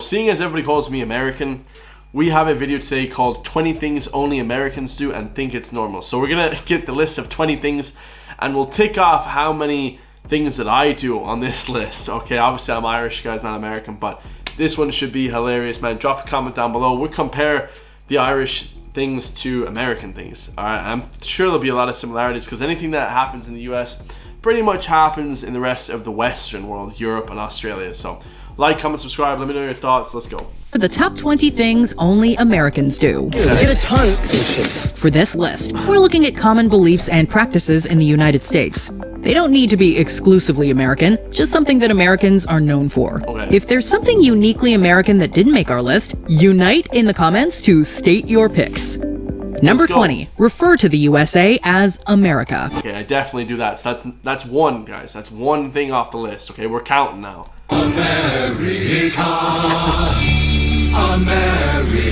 seeing as everybody calls me American, we have a video today called 20 things only Americans do and think it's normal. So we're gonna get the list of 20 things and we'll tick off how many things that I do on this list. Okay, obviously I'm Irish, guys, not American, but this one should be hilarious, man. Drop a comment down below. We'll compare the Irish things to American things. All right, I'm sure there'll be a lot of similarities because anything that happens in the US pretty much happens in the rest of the Western world, Europe and Australia. So like, comment, subscribe, let me know your thoughts. Let's go. The top 20 things only Americans do. Get a ton. For this list, we're looking at common beliefs and practices in the United States. They don't need to be exclusively American, just something that Americans are known for. Okay. If there's something uniquely American that didn't make our list, unite in the comments to state your picks. Number 20, refer to the USA as America. Okay, I definitely do that. So that's one, guys. That's one thing off the list. Okay, we're counting now. America, America,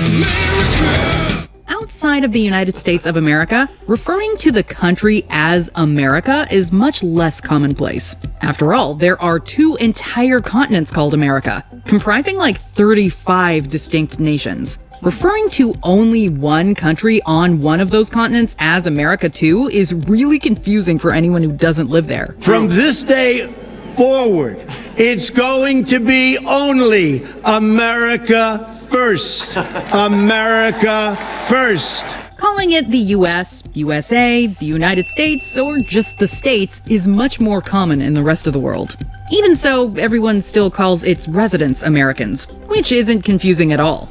America. Outside of the United States of America, referring to the country as America is much less commonplace. After all, there are 2 entire continents called America, comprising like 35 distinct nations. Referring to only one country on one of those continents as America too is really confusing for anyone who doesn't live there. From this day forward, it's going to be only America first. America first. Calling it the US, USA, the United States, or just the States is much more common in the rest of the world. Even so, everyone still calls its residents Americans, which isn't confusing at all.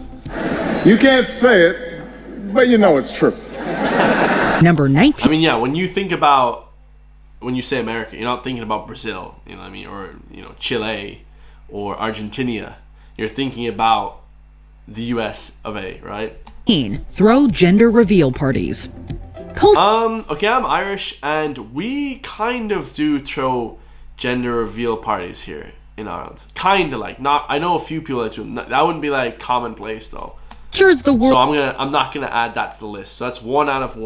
You can't say it, but you know it's true. Number 19. I mean, yeah, when you say America, you're not thinking about Brazil, you know what I mean, or Chile or Argentina. You're thinking about the US of A, right? Throw gender reveal parties. Okay, I'm Irish and we kind of do throw gender reveal parties here in Ireland. Kind of like, not, I know a few people that do them. That wouldn't be like commonplace though. The world. So I'm not gonna add that to the list. So that's one out of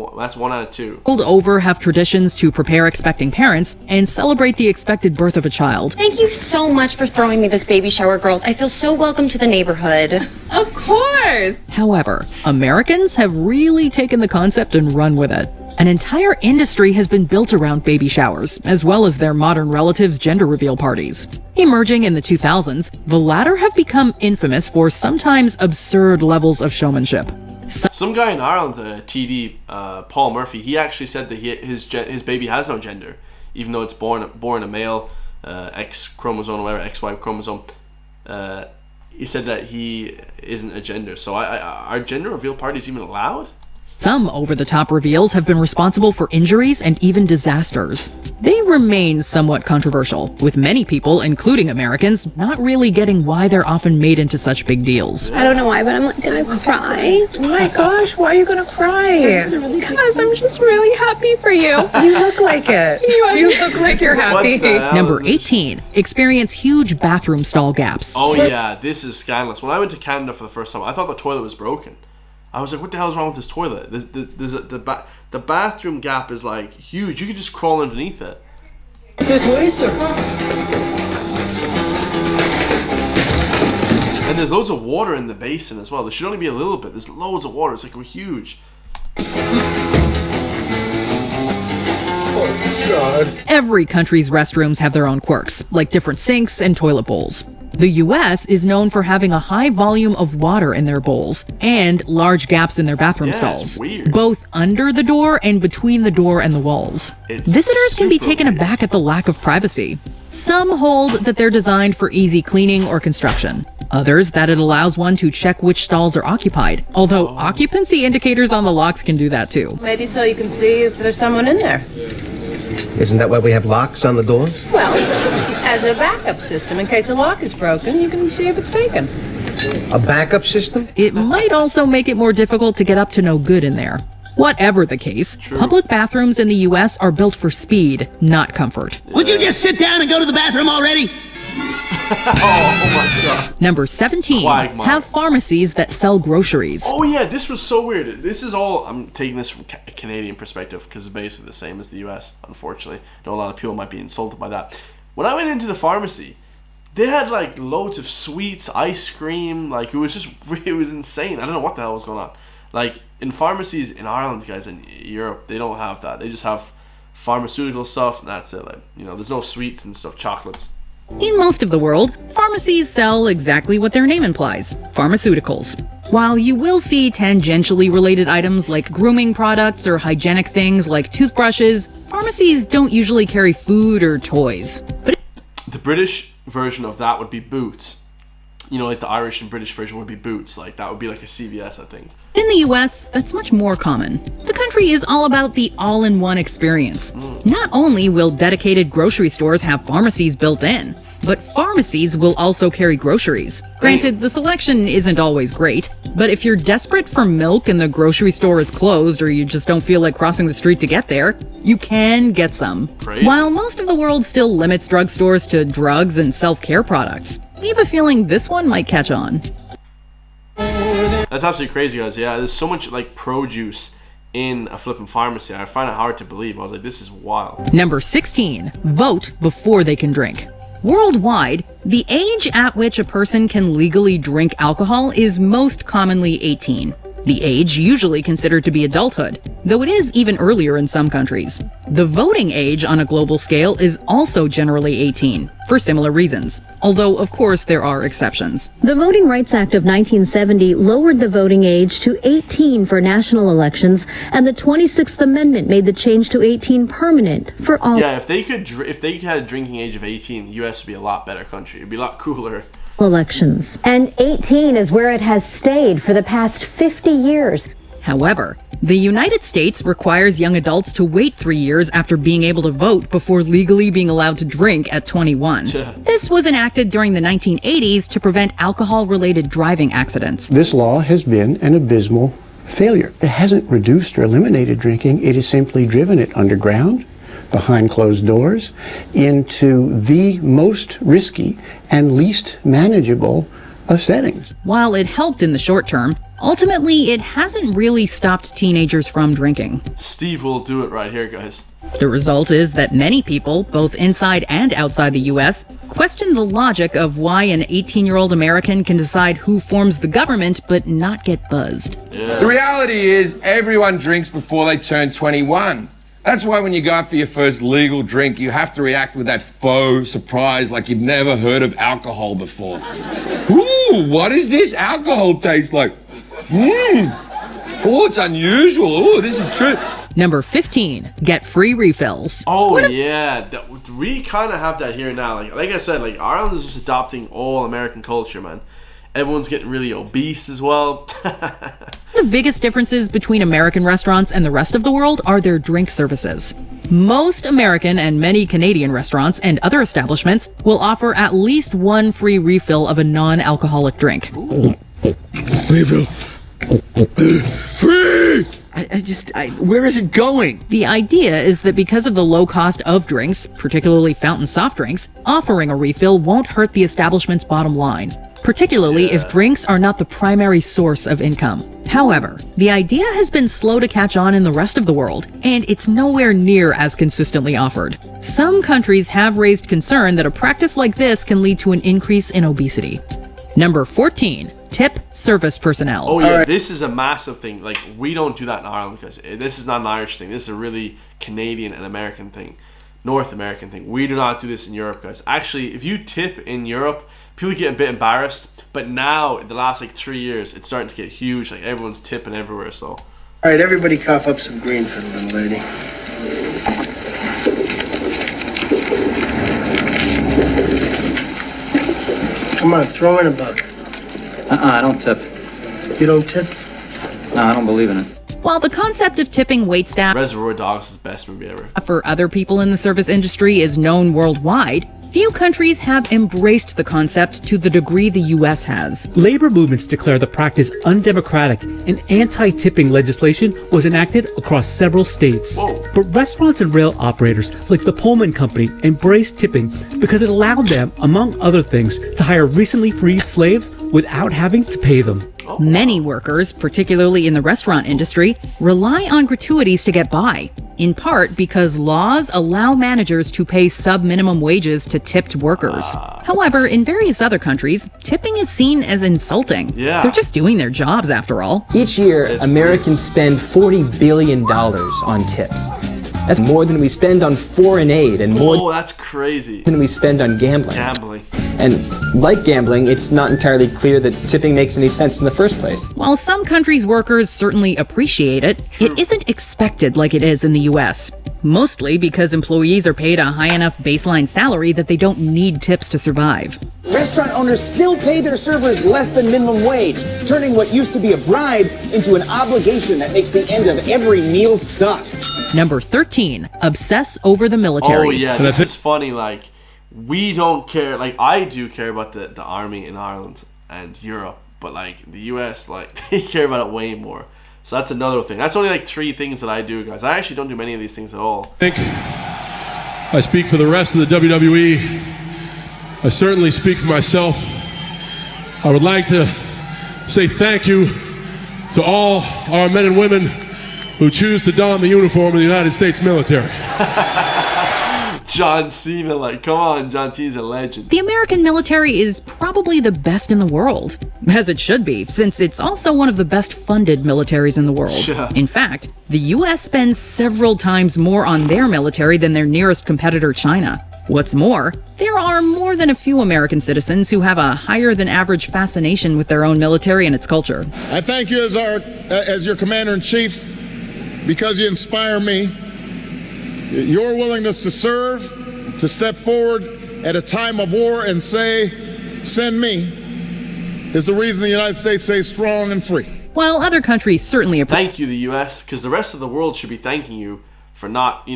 2. World over have traditions to prepare expecting parents and celebrate the expected birth of a child. Thank you so much for throwing me this baby shower, girls. I feel so welcome to the neighborhood. Of course! However, Americans have really taken the concept and run with it. An entire industry has been built around baby showers, as well as their modern relatives' gender reveal parties. Emerging in the 2000s, the latter have become infamous for sometimes absurd levels of showmanship. Some guy in Ireland, TD, Paul Murphy, he actually said that his baby has no gender, even though it's born a male, X chromosome or whatever, XY chromosome. He said that he isn't a gender. So are gender reveal parties even allowed? Some over-the-top reveals have been responsible for injuries and even disasters. They remain somewhat controversial, with many people, including Americans, not really getting why they're often made into such big deals. I don't know why, but I'm like, can I cry? Oh my gosh, why are you gonna cry? Because I'm just really happy for you. You look like it. You look like you're happy. Number 18. Experience huge bathroom stall gaps. Oh yeah, this is scandalous. When I went to Canada for the first time, I thought the toilet was broken. I was like, what the hell is wrong with this toilet? The bathroom gap is like huge. You could just crawl underneath it. This way, sir. And there's loads of water in the basin as well. There should only be a little bit. There's loads of water. It's like huge. Oh, God. Every country's restrooms have their own quirks, like different sinks and toilet bowls. The US is known for having a high volume of water in their bowls and large gaps in their bathroom stalls, it's weird. both under the door and between the door and the walls. Visitors can be taken aback at the lack of privacy. Some hold that they're designed for easy cleaning or construction. Others that it allows one to check which stalls are occupied, although occupancy indicators on the locks can do that too. Maybe so you can see if there's someone in there. Isn't that why we have locks on the doors? Well, as a backup system, in case a lock is broken, you can see if it's taken. A backup system? It might also make it more difficult to get up to no good in there. Whatever the case, public bathrooms in the US are built for speed, not comfort. Would you just sit down and go to the bathroom already? Oh my God. Number 17, have pharmacies that sell groceries. Oh yeah, this was so weird. This is all, I'm taking this from a Canadian perspective because it's basically the same as the US, unfortunately. I know a lot of people might be insulted by that. When I went into the pharmacy, They had like loads of sweets, ice cream, like it was insane. I don't know what the hell was going on. Like in pharmacies in Ireland, guys, in Europe, they don't have that. They just have pharmaceutical stuff and that's it. Like, you know, there's no sweets and stuff, chocolates. In most of the world, pharmacies sell exactly what their name implies, pharmaceuticals. While you will see tangentially related items like grooming products or hygienic things like toothbrushes, pharmacies don't usually carry food or toys. But the British version of that would be Boots. You know, like the Irish and British version would be Boots. Like that would be like a CVS, I think. in the US, that's much more common. The country is all about the all-in-one experience. Not only will dedicated grocery stores have pharmacies built in, but pharmacies will also carry groceries. Granted, the selection isn't always great, but if you're desperate for milk and the grocery store is closed or you just don't feel like crossing the street to get there, you can get some. Crazy. While most of the world still limits drugstores to drugs and self-care products, I have a feeling this one might catch on. That's absolutely crazy, guys. Yeah, there's so much like produce in a flipping pharmacy. I find it hard to believe. I was like, this is wild. Number 16, vote before they can drink. Worldwide, the age at which a person can legally drink alcohol is most commonly 18. The age usually considered to be adulthood, though it is even earlier in some countries. The voting age on a global scale is also generally 18, for similar reasons, although of course there are exceptions. The Voting Rights Act of 1970 lowered the voting age to 18 for national elections, and the 26th Amendment made the change to 18 permanent for all. Yeah, if they had a drinking age of 18, the US would be a lot better country. It'd be a lot cooler. Elections. And 18 is where it has stayed for the past 50 years. However, the United States requires young adults to wait 3 years after being able to vote before legally being allowed to drink at 21. This was enacted during the 1980s to prevent alcohol-related driving accidents. This law has been an abysmal failure. It hasn't reduced or eliminated drinking. It has simply driven it underground, behind closed doors, into the most risky and least manageable of settings. While it helped in the short term, ultimately it hasn't really stopped teenagers from drinking. Steve will do it right here, guys. The result is that many people, both inside and outside the US, question the logic of why an 18-year-old American can decide who forms the government but not get buzzed. Yeah. The reality is everyone drinks before they turn 21. That's why when you go out for your first legal drink, you have to react with that faux surprise like you've never heard of alcohol before. Ooh, what does this alcohol taste like? Oh, it's unusual. Oh, this is true. Number 15, get free refills. Oh, yeah. We kind of have that here now. Like I said, like Ireland is just adopting all American culture, man. Everyone's getting really obese as well. The biggest differences between American restaurants and the rest of the world are their drink services. Most American and many Canadian restaurants and other establishments will offer at least one free refill of a non-alcoholic drink. Refill. Free! Where is it going? The idea is that because of the low cost of drinks, particularly fountain soft drinks, offering a refill won't hurt the establishment's bottom line, particularly if drinks are not the primary source of income. However, the idea has been slow to catch on in the rest of the world, and it's nowhere near as consistently offered. Some countries have raised concern that a practice like this can lead to an increase in obesity. Number 14. Tip service personnel. Oh yeah, this is a massive thing. Like, we don't do that in Ireland because this is not an Irish thing. This is a really Canadian and American thing. North American thing. We do not do this in Europe, guys. Actually, if you tip in Europe, people get a bit embarrassed. But now, in the last 3 years, it's starting to get huge. Like, everyone's tipping everywhere, so. All right, everybody cough up some green for the little lady. Come on, throw in a buck. I don't tip. You don't tip? No, I don't believe in it. While the concept of tipping waitstaff Reservoir Dogs is the best movie ever. For other people in the service industry is known worldwide, few countries have embraced the concept to the degree the US has. Labor movements declare the practice undemocratic, and anti-tipping legislation was enacted across several states. Whoa. But restaurants and rail operators like the Pullman Company embraced tipping because it allowed them, among other things, to hire recently freed slaves without having to pay them. Many workers, particularly in the restaurant industry, rely on gratuities to get by. in part because laws allow managers to pay sub-minimum wages to tipped workers. However, in various other countries, tipping is seen as insulting. Yeah. They're just doing their jobs after all. Each year, Americans spend $40 billion on tips. That's more than we spend on foreign aid and more that's crazy. than we spend on gambling. Gambling. And like gambling, it's not entirely clear that tipping makes any sense in the first place. While some countries' workers certainly appreciate it, it isn't expected like it is in the US. Mostly because employees are paid a high enough baseline salary that they don't need tips to survive. Restaurant owners still pay their servers less than minimum wage, turning what used to be a bribe into an obligation that makes the end of every meal suck. Number 13, obsess over the military. Oh yeah, this is funny. Like, we don't care. Like, I do care about the army in Ireland and Europe, but like the US, like they care about it way more. So that's another thing. That's only like 3 things that I do, guys. I actually don't do many of these things at all. I speak for the rest of the WWE. I certainly speak for myself. I would like to say thank you to all our men and women who choose to don the uniform of the United States military. John Cena, like, come on, John Cena's a legend. The American military is probably the best in the world, as it should be, since it's also one of the best funded militaries in the world. Yeah. In fact, the US spends several times more on their military than their nearest competitor, China. What's more, there are more than a few American citizens who have a higher than average fascination with their own military and its culture. I thank you as your commander-in-chief because you inspire me. Your willingness to serve, to step forward at a time of war and say, send me, is the reason the United States stays strong and free. While other countries certainly thank you, the US, because the rest of the world should be thanking you for not,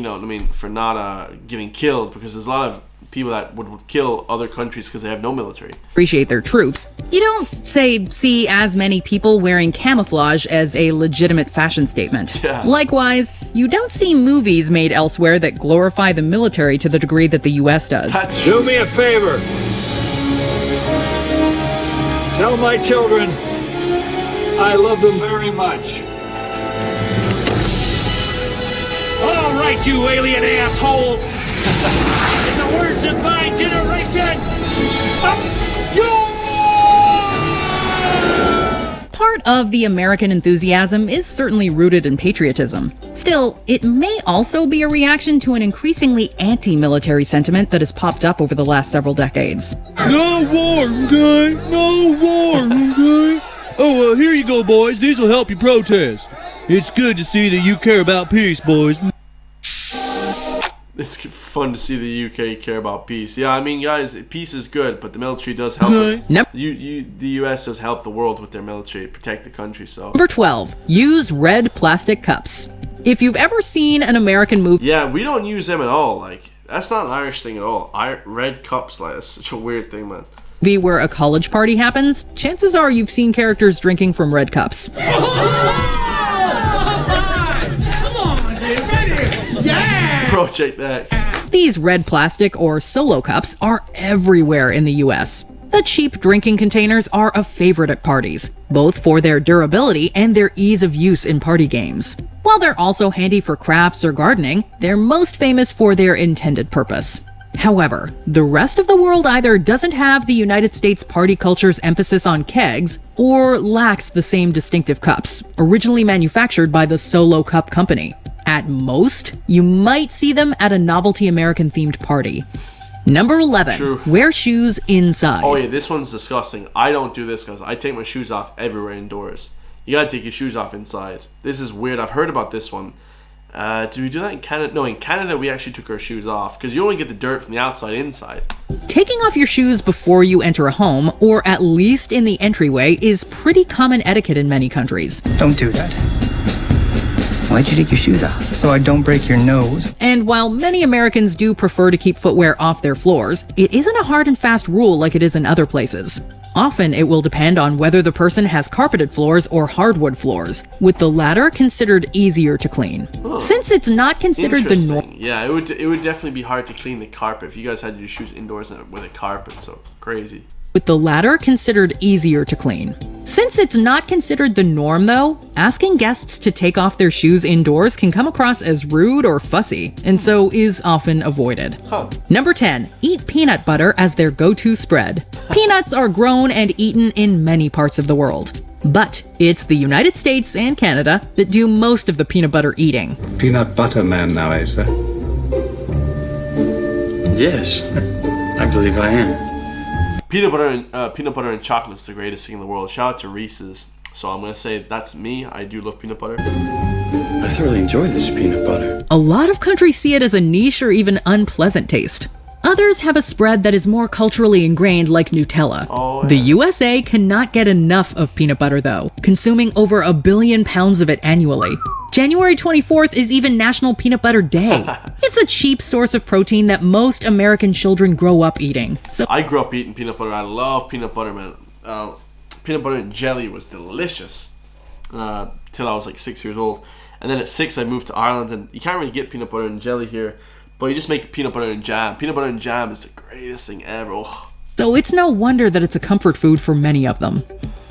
for not getting killed, because there's a lot of people that would kill other countries because they have no military. Appreciate their troops. You don't, see as many people wearing camouflage as a legitimate fashion statement. Yeah. Likewise, you don't see movies made elsewhere that glorify the military to the degree that the US does. Do me a favor. Tell my children I love them very much. All right, you alien assholes! In the words of my generation, Part of the American enthusiasm is certainly rooted in patriotism. Still, it may also be a reaction to an increasingly anti-military sentiment that has popped up over the last several decades. No war, okay? No war, okay? Oh, well, here you go, boys. These will help you protest. It's good to see that you care about peace, boys. It's fun to see the UK care about peace. Yeah, I mean, guys, peace is good, but the military does help us. The US does help the world with their military, protect the country, so. Number 12, use red plastic cups. If you've ever seen an American movie... Yeah, we don't use them at all. Like, that's not an Irish thing at all. Red cups, like, that's such a weird thing, man. Where a college party happens, chances are you've seen characters drinking from red cups. Project X. These red plastic or solo cups are everywhere in the US. The cheap drinking containers are a favorite at parties, both for their durability and their ease of use in party games. While they're also handy for crafts or gardening, they're most famous for their intended purpose. However, the rest of the world either doesn't have the United States party culture's emphasis on kegs or lacks the same distinctive cups, originally manufactured by the Solo Cup Company. At most, you might see them at a novelty American-themed party. Number 11, True. Wear shoes inside. Oh yeah, this one's disgusting. I don't do this, guys. I take my shoes off everywhere indoors. You gotta take your shoes off inside. This is weird. I've heard about this one. Did we do that in Canada? No, in Canada we actually took our shoes off because you only get the dirt from the outside inside. Taking off your shoes before you enter a home, or at least in the entryway, is pretty common etiquette in many countries. Don't do that. Why'd you take your shoes off? So I don't break your nose. And while many Americans do prefer to keep footwear off their floors, it isn't a hard and fast rule like it is in other places. Often it will depend on whether the person has carpeted floors or hardwood floors, with the latter considered easier to clean. Huh. Since it's not considered the norm. Yeah, it would definitely be hard to clean the carpet if you guys had your shoes indoors with a carpet, so crazy. With the latter considered easier to clean. Since it's not considered the norm though, asking guests to take off their shoes indoors can come across as rude or fussy, and so is often avoided. Number 10, eat peanut butter as their go-to spread. Peanuts are grown and eaten in many parts of the world. But it's the United States and Canada that do most of the peanut butter eating. Peanut butter man now, eh, sir? Yes, I believe I am. Peanut butter and chocolate is the greatest thing in the world. Shout out to Reese's. So I'm going to say that's me. I do love peanut butter. I thoroughly enjoy this peanut butter. A lot of countries see it as a niche or even unpleasant taste. Others have a spread that is more culturally ingrained, like Nutella. The USA cannot get enough of peanut butter though, consuming over 1 billion pounds of it annually. January 24th is even National Peanut Butter Day. It's a cheap source of protein that most American children grow up eating. So I grew up eating peanut butter. I love peanut butter, man. Peanut butter and jelly was delicious till I was like 6 years old. And then at 6 I moved to Ireland, and you can't really get peanut butter and jelly here, but you just make peanut butter and jam. Peanut butter and jam is the greatest thing ever. Oh. So it's no wonder that it's a comfort food for many of them.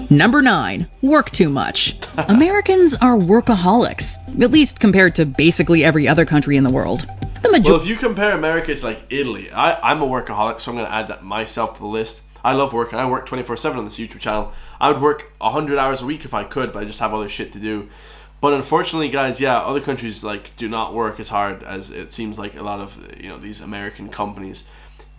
Number 9, work too much. Americans are workaholics, at least compared to basically every other country in the world. Well, if you compare America to like Italy, I'm a workaholic, so I'm going to add that myself to the list. I love working. I work 24/7 on this YouTube channel. I would work 100 hours a week if I could, but I just have other shit to do. But unfortunately, guys, yeah, other countries like do not work as hard as it seems like a lot of, you know, these American companies.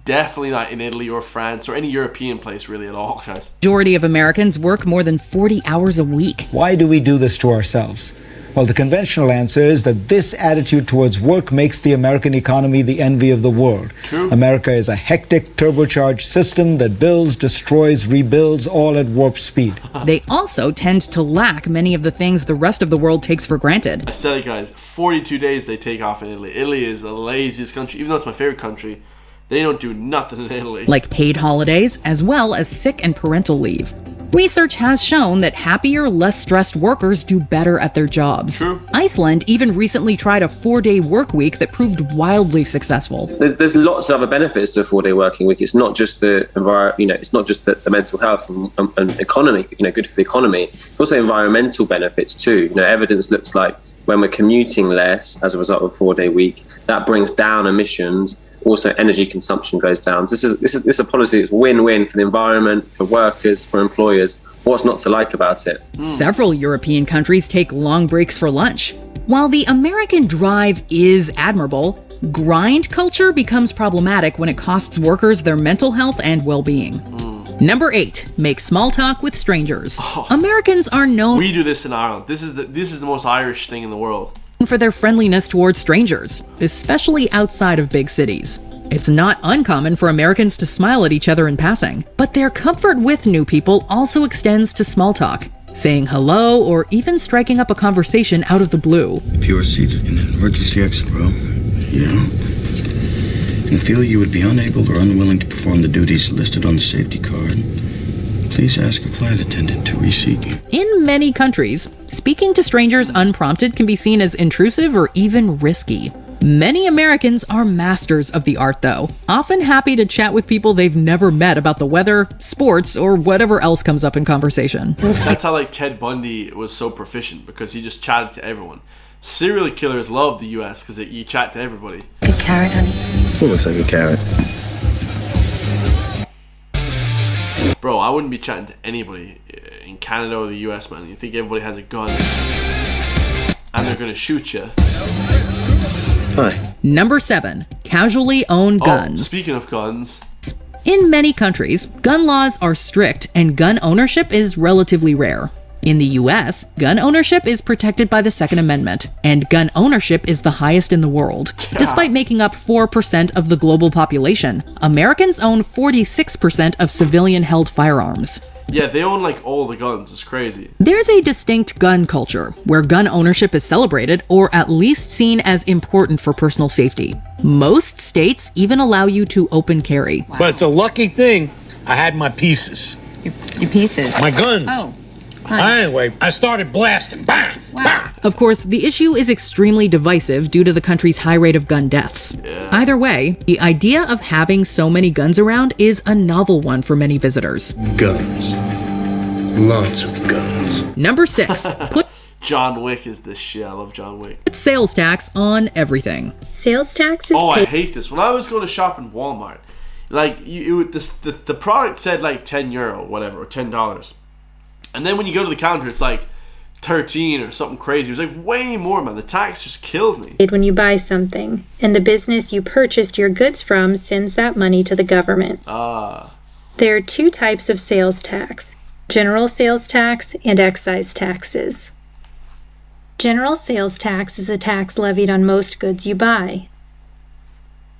Definitely not in Italy or France or any European place really at all, guys. Majority of Americans work more than 40 hours a week. Why do we do this to ourselves? Well, the conventional answer is that this attitude towards work makes the American economy the envy of the world. True. America is a hectic, turbocharged system that builds, destroys, rebuilds, all at warp speed. They also tend to lack many of the things the rest of the world takes for granted. I said it, guys, 42 days they take off in Italy. Italy is the laziest country, even though it's my favorite country. They don't do nothing in Italy. Like paid holidays, as well as sick and parental leave. Research has shown that happier, less stressed workers do better at their jobs. True. Iceland even recently tried a 4-day work week that proved wildly successful. There's lots of other benefits to a 4-day working week. It's not just the it's not just the mental health and economy, good for the economy. It's also environmental benefits too. Evidence looks like when we're commuting less as a result of a 4-day week, that brings down emissions. Also, energy consumption goes down. So this is a policy that's win-win for the environment, for workers, for employers. What's not to like about it? Several European countries take long breaks for lunch. While the American drive is admirable, grind culture becomes problematic when it costs workers their mental health and well-being. Number 8, make small talk with strangers. Americans are known. We do this in Ireland. This is the most Irish thing in the world. For their friendliness towards strangers, especially outside of big cities. It's not uncommon for Americans to smile at each other in passing, but their comfort with new people also extends to small talk, saying hello or even striking up a conversation out of the blue. If you are seated in an emergency exit row, and feel you would be unable or unwilling to perform the duties listed on the safety card, please ask a flight attendant to reseat you. In many countries, speaking to strangers unprompted can be seen as intrusive or even risky. Many Americans are masters of the art, though, often happy to chat with people they've never met about the weather, sports, or whatever else comes up in conversation. That's how Ted Bundy was so proficient, because he just chatted to everyone. Serial killers love the US because you chat to everybody. A carrot, honey? It looks like a carrot. Bro, I wouldn't be chatting to anybody in Canada or the US, man. You think everybody has a gun and they're gonna shoot you. Hi. Number 7, casually own guns. Speaking of guns. In many countries, gun laws are strict and gun ownership is relatively rare. In the US, gun ownership is protected by the Second Amendment, and gun ownership is the highest in the world. Despite making up 4% of the global population, Americans own 46% of civilian-held firearms. Yeah, they own all the guns. It's crazy. There's a distinct gun culture, where gun ownership is celebrated or at least seen as important for personal safety. Most states even allow you to open carry. Wow. But it's a lucky thing I had my pieces. Your pieces? My guns. Oh. Anyway, I started blasting. Bang! Wow. Bang! Of course, the issue is extremely divisive due to the country's high rate of gun deaths. Either way, the idea of having so many guns around is a novel one for many visitors. Guns. Lots of guns. Number 6. Put John Wick is the shit. I love John Wick. sales tax on everything. Sales tax is Oh, I paid. hate this. When I was going to shop in Walmart, like the product said like €10, whatever, or $10, and then when you go to the counter, it's like 13 or something crazy. It was like way more, man. The tax just killed me. When you buy something, and the business you purchased your goods from sends that money to the government. There are 2 types of sales tax: general sales tax and excise taxes. General sales tax is a tax levied on most goods you buy.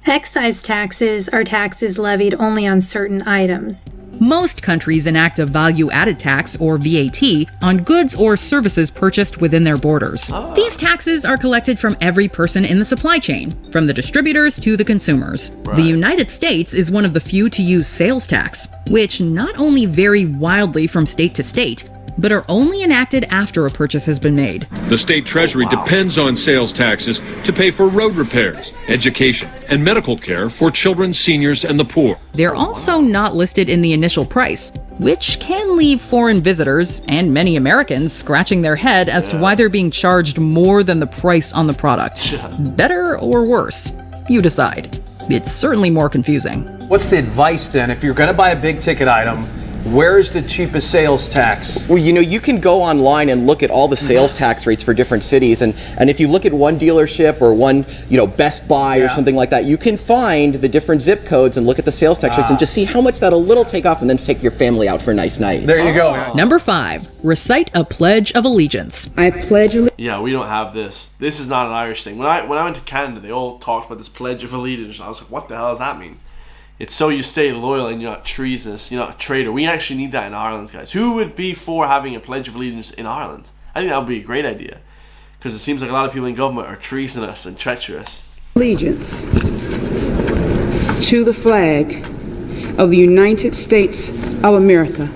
Excise taxes are taxes levied only on certain items. Most countries enact a value-added tax, or VAT, on goods or services purchased within their borders. These taxes are collected from every person in the supply chain, from the distributors to the consumers. The United States is one of the few to use sales tax, which not only vary wildly from state to state, but are only enacted after a purchase has been made. The state treasury depends on sales taxes to pay for road repairs, education, and medical care for children, seniors, and the poor. They're also not listed in the initial price, which can leave foreign visitors and many Americans scratching their head as to why they're being charged more than the price on the product. Better or worse? You decide. It's certainly more confusing. What's the advice then if you're going to buy a big ticket item? Where is the cheapest sales tax? Well, you can go online and look at all the sales tax rates for different cities, and if you look at one dealership or one, Best Buy or something like that, you can find the different zip codes and look at the sales tax rates and just see how much that'll little take off, and then take your family out for a nice night. There you go. Number 5, recite a pledge of allegiance. I pledge allegiance. Yeah, we don't have this. This is not an Irish thing. When I went to Canada, they all talked about this pledge of allegiance. I was like, what the hell does that mean? It's so you stay loyal and you're not treasonous, you're not a traitor. We actually need that in Ireland, guys. Who would be for having a pledge of allegiance in Ireland? I think that would be a great idea, because it seems like a lot of people in government are treasonous and treacherous. Allegiance to the flag of the United States of America.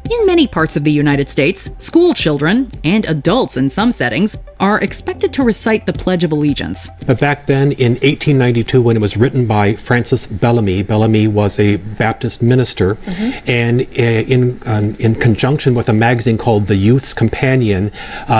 In many parts of the United States, school children, and adults in some settings, are expected to recite the Pledge of Allegiance. But back then, in 1892, when it was written by Francis Bellamy, Bellamy was a Baptist minister, and in conjunction with a magazine called The Youth's Companion,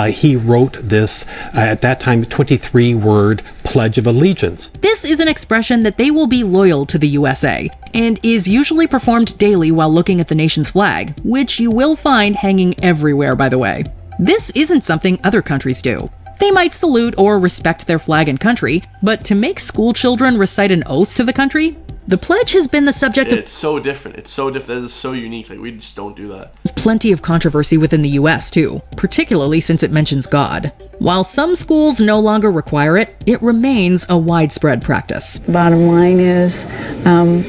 he wrote this, at that time, 23-word Pledge of Allegiance. This is an expression that they will be loyal to the USA, and is usually performed daily while looking at the nation's flag, which you will find hanging everywhere, by the way. This isn't something other countries do. They might salute or respect their flag and country, but to make school children recite an oath to the country, the pledge has been the subject of... It's so different. It's so different. That is so unique. Like, we just don't do that. There's plenty of controversy within the US too, particularly since it mentions God. While some schools no longer require it, it remains a widespread practice. Bottom line is,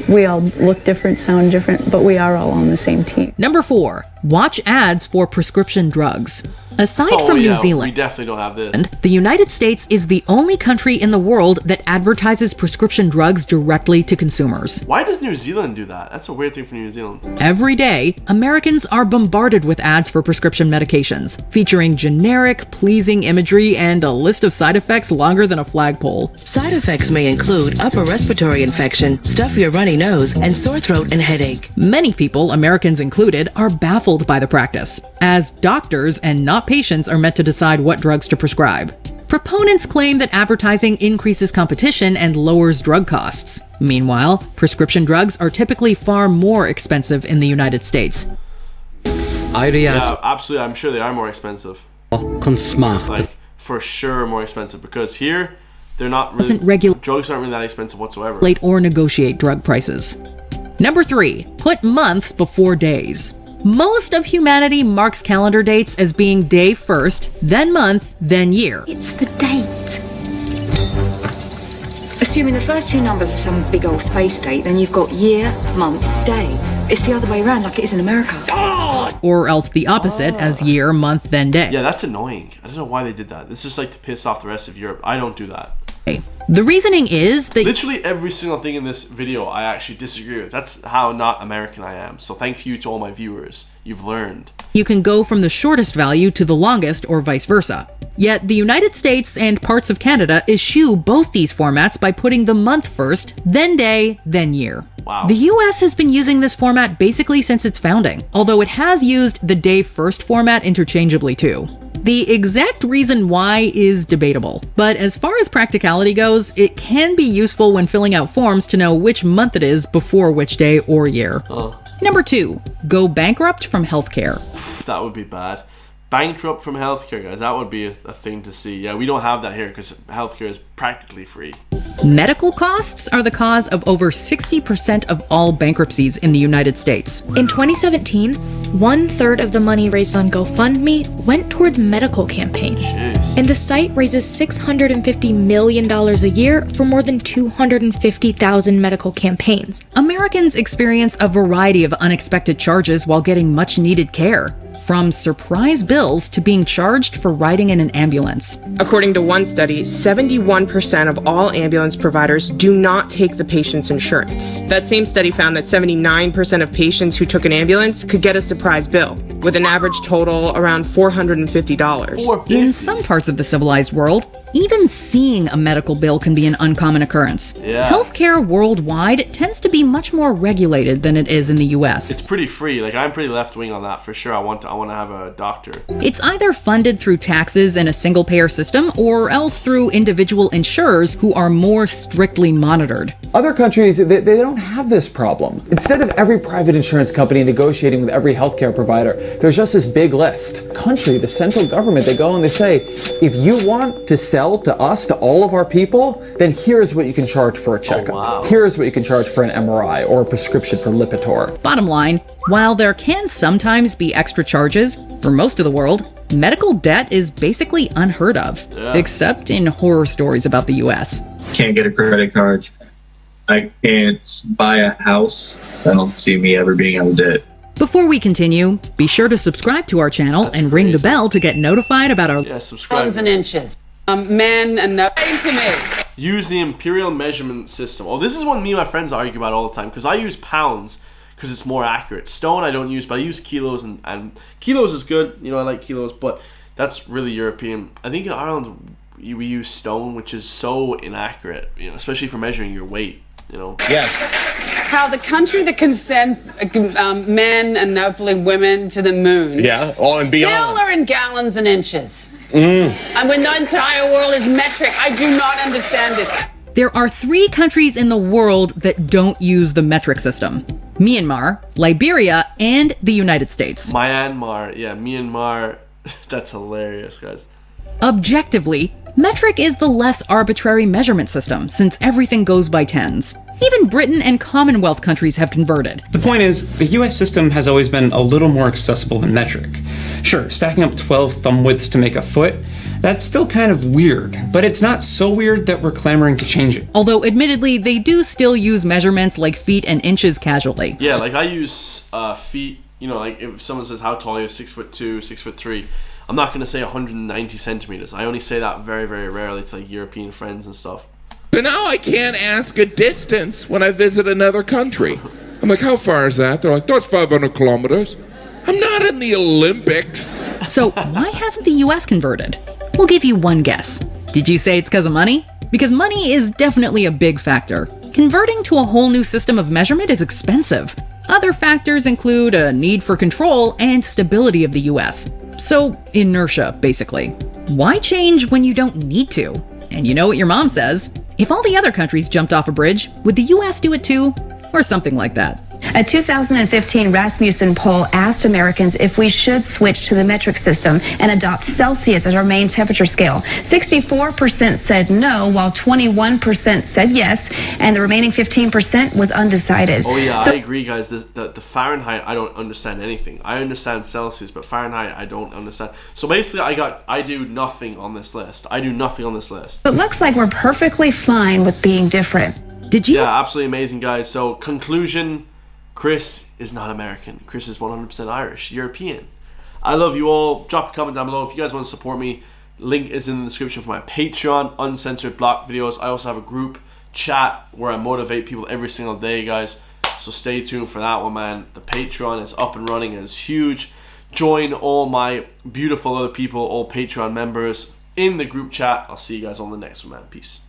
we all look different, sound different, but we are all on the same team. Number 4, watch ads for prescription drugs. Aside from New Zealand, we definitely don't have this. The United States is the only country in the world that advertises prescription drugs directly to consumers. Why does New Zealand do that? That's a weird thing for New Zealand. Every day, Americans are bombarded with ads for prescription medications, featuring generic, pleasing imagery and a list of side effects longer than a flagpole. Side effects may include upper respiratory infection, stuffy or runny nose, and sore throat and headache. Many people, Americans included, are baffled by the practice, as doctors and not patients are meant to decide what drugs to prescribe. Proponents claim that advertising increases competition and lowers drug costs. Meanwhile, prescription drugs are typically far more expensive in the United States. Yeah, absolutely. I'm sure they are more expensive. Like, for sure more expensive, because here they're not really... drugs aren't really that expensive whatsoever. Or negotiate drug prices. Number 3, put months before days. Most of humanity marks calendar dates as being day first, then month, then year. It's the date. Assuming the first 2 numbers are some big old space date, then you've got year, month, day. It's the other way around like it is in America. Or else the opposite, as year, month, then day. Yeah, that's annoying. I don't know why they did that. It's just like to piss off the rest of Europe. I don't do that. The reasoning is that literally every single thing in this video I actually disagree with. That's how not American I am. So thank you to all my viewers. You've learned. You can go from the shortest value to the longest, or vice versa. Yet the United States and parts of Canada eschew both these formats by putting the month first, then day, then year. Wow. The US has been using this format basically since its founding, although it has used the day first format interchangeably too. The exact reason why is debatable, but as far as practicality goes, it can be useful when filling out forms to know which month it is before which day or year. Number 2, go bankrupt from healthcare. That would be bad. Bankrupt from healthcare, guys. That would be a thing to see. Yeah, we don't have that here because healthcare is practically free. Medical costs are the cause of over 60% of all bankruptcies in the United States. In 2017, 1/3 of the money raised on GoFundMe went towards medical campaigns. Jeez. And the site raises $650 million a year for more than 250,000 medical campaigns. Americans experience a variety of unexpected charges while getting much needed care, from surprise bills to being charged for riding in an ambulance. According to one study, 71% of all ambulance providers do not take the patient's insurance. That same study found that 79% of patients who took an ambulance could get a surprise bill, with an average total around $450. In some parts of the civilized world, even seeing a medical bill can be an uncommon occurrence. Yeah. Healthcare worldwide tends to be much more regulated than it is in the US. It's pretty free. Like, I'm pretty left-wing on that for sure. I want to have a doctor. It's either funded through taxes and a single-payer system, or else through individual insurers who are more strictly monitored. Other countries, they don't have this problem. Instead of every private insurance company negotiating with every healthcare provider, there's just this big list. Country, the central government, they go and they say, if you want to sell to us, to all of our people, then here's what you can charge for a checkup. wow. Here's what you can charge for an MRI or a prescription for Lipitor. Bottom line, while there can sometimes be extra charges, for most of the world, medical debt is basically unheard of, except in horror stories about the US. Can't get a credit card. I can't buy a house. I don't see me ever being out of debt. Before we continue, be sure to subscribe to our channel and ring the bell to get notified about our subscribe. And inches. Men and no to me. Use the imperial measurement system. Oh, this is one me and my friends argue about all the time because I use pounds because it's more accurate. Stone I don't use, but I use kilos, and kilos is good. You know, I like kilos, but that's really European. I think in Ireland we use stone, which is so inaccurate, you know, especially for measuring your weight, you know. Yes. How the country that can send men and hopefully women to the moon. Yeah, and beyond. Still are in gallons and inches. And when the entire world is metric, I do not understand this. There are 3 countries in the world that don't use the metric system: Myanmar, Liberia, and the United States. Myanmar, yeah, Myanmar. That's hilarious, guys. Objectively, metric is the less arbitrary measurement system since everything goes by tens. Even Britain and Commonwealth countries have converted. The point is, the US system has always been a little more accessible than metric. Sure, stacking up 12 thumb widths to make a foot, that's still kind of weird, but it's not so weird that we're clamoring to change it. Although admittedly, they do still use measurements like feet and inches casually. Yeah, like I use feet, you know, like if someone says how tall are you, 6'2", 6'3", I'm not going to say 190 centimeters. I only say that very, very rarely to like European friends and stuff. But now I can't ask a distance when I visit another country. I'm like, how far is that? They're like, that's 500 kilometers. I'm not in the Olympics. So why hasn't the US converted? We'll give you one guess. Did you say it's because of money? Because money is definitely a big factor. Converting to a whole new system of measurement is expensive. Other factors include a need for control and stability of the US. So, inertia, basically. Why change when you don't need to? And you know what your mom says? If all the other countries jumped off a bridge, would the US do it too? Or something like that. A 2015 Rasmussen poll asked Americans if we should switch to the metric system and adopt Celsius as our main temperature scale. 64% said no, while 21% said yes, and the remaining 15% was undecided. Oh yeah, I agree, guys. The Fahrenheit, I don't understand anything. I understand Celsius, but Fahrenheit, I don't understand. So basically, I do nothing on this list. I do nothing on this list. It looks like we're perfectly fine with being different. Did you? Yeah, absolutely amazing, guys. So conclusion, Chris is not American. Chris is 100% Irish, European. I love you all. Drop a comment down below if you guys want to support me. Link is in the description for my Patreon, uncensored block videos. I also have a group chat where I motivate people every single day, guys. So stay tuned for that one, man. The Patreon is up and running and is huge. Join all my beautiful other people, all Patreon members, in the group chat. I'll see you guys on the next one, man. Peace.